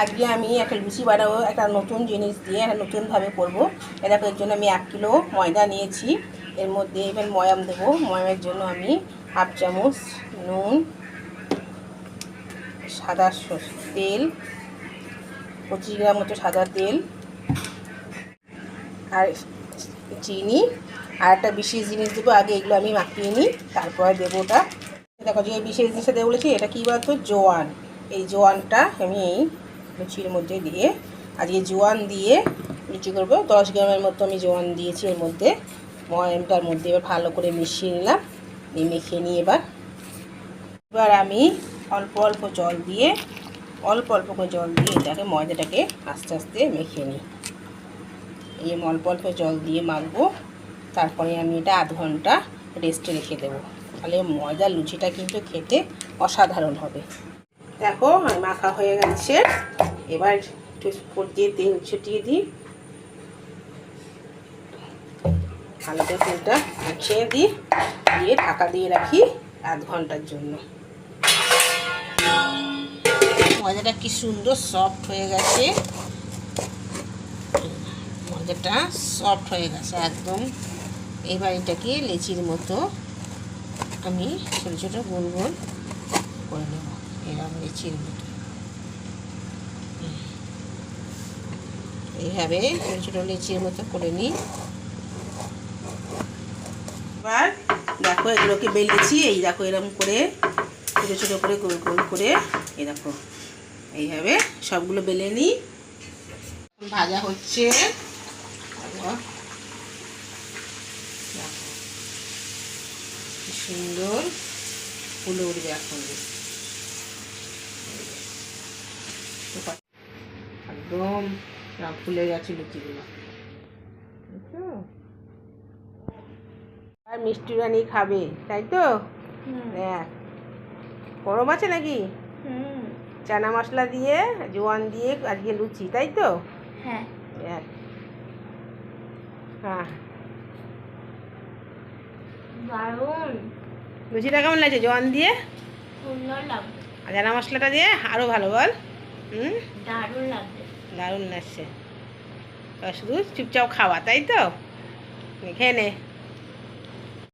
আজকে আমি একটা লুচি বানাবো, একটা নতুন জিনিস দিয়ে একটা নতুনভাবে করবো। দেখো, এর জন্য আমি 1 কিলো ময়দা নিয়েছি। এর মধ্যে এবার ময়াম দেবো। ময়ামের জন্য আমি হাফ চামচ নুন, সাদা তেল, 25 গ্রাম মতো সাদা তেল, আর চিনি, আর একটা বিশেষ জিনিস দেবো। আগে এগুলো আমি মাখিয়ে নিই, তারপরে দেবো ওটা। দেখো, যে বিশেষ জিনিসটা দেবো বলেছি, এটা কী বলতো, জোয়ান। এই জোয়ানটা আমি এই লুচির মধ্যে দিয়ে, আজকে জোয়ান দিয়ে লুচি করবো। 10 গ্রামের মতো আমি জোয়ান দিয়েছি এর মধ্যে। ময়ামটার মধ্যে এবার ভালো করে মিশিয়ে নিলাম। মেখে নিয়ে এবার আমি অল্প অল্প জল দিয়ে এটাকে ময়দাটাকে আস্তে আস্তে মেখে নিই। এই অল্প অল্প জল দিয়ে মাখবো। তারপরে আমি এটা আধ ঘন্টা রেস্টে রেখে দেবো। তাহলে ময়দার লুচিটা কিন্তু খেতে অসাধারণ হবে। দেখো, মাখা হয়ে গেছে। এবার একটু উপর দিয়ে তেল ছিটিয়ে দিই, ভালো করে তেলটা মুছিয়ে দিই, দিয়ে ঢাকা দিয়ে রাখি আধ ঘন্টার জন্য। ময়দাটা কি সুন্দর সফট হয়ে গেছে। ময়দাটা সফট হয়ে গেছে একদম। এবার এটাকে লেচির মতো আমি ছোটো ছোটো গোল গোল করে নেব, এরকম লেচির মতো। এইভাবে ছোটো ছোটো লেচির মতো করে নিই। এবার দেখো, এগুলোকে বেলেছি। এই দেখো, এরকম করে ছোটো ছোটো করে গোল গোল করে, এই দেখো এইভাবে সবগুলো বেলে নিই। ভাজা হচ্ছে, সুন্দর ফুলে উঠবে এখন। একদম ফুলে গেছে লুচিগুলো। আর মিষ্টি রানি খাবে, তাই তো? হ্যাঁ, গরম আছে নাকি? চানা মশলা দিয়ে, জোয়ান দিয়ে আজকে লুচি, তাই তো? হ্যাঁ হ্যাঁ, দারুণ। লুচিটা কেমন লাগছে জোয়ান দিয়ে? সুন্দর লাগবে। আর চানা মশলাটা দিয়ে আরও ভালো, বল। দারুণ লাগছে। দারুণ লাগছে। শুধু চুপচাপ খাওয়া, তাই তো? খেয়ে নে।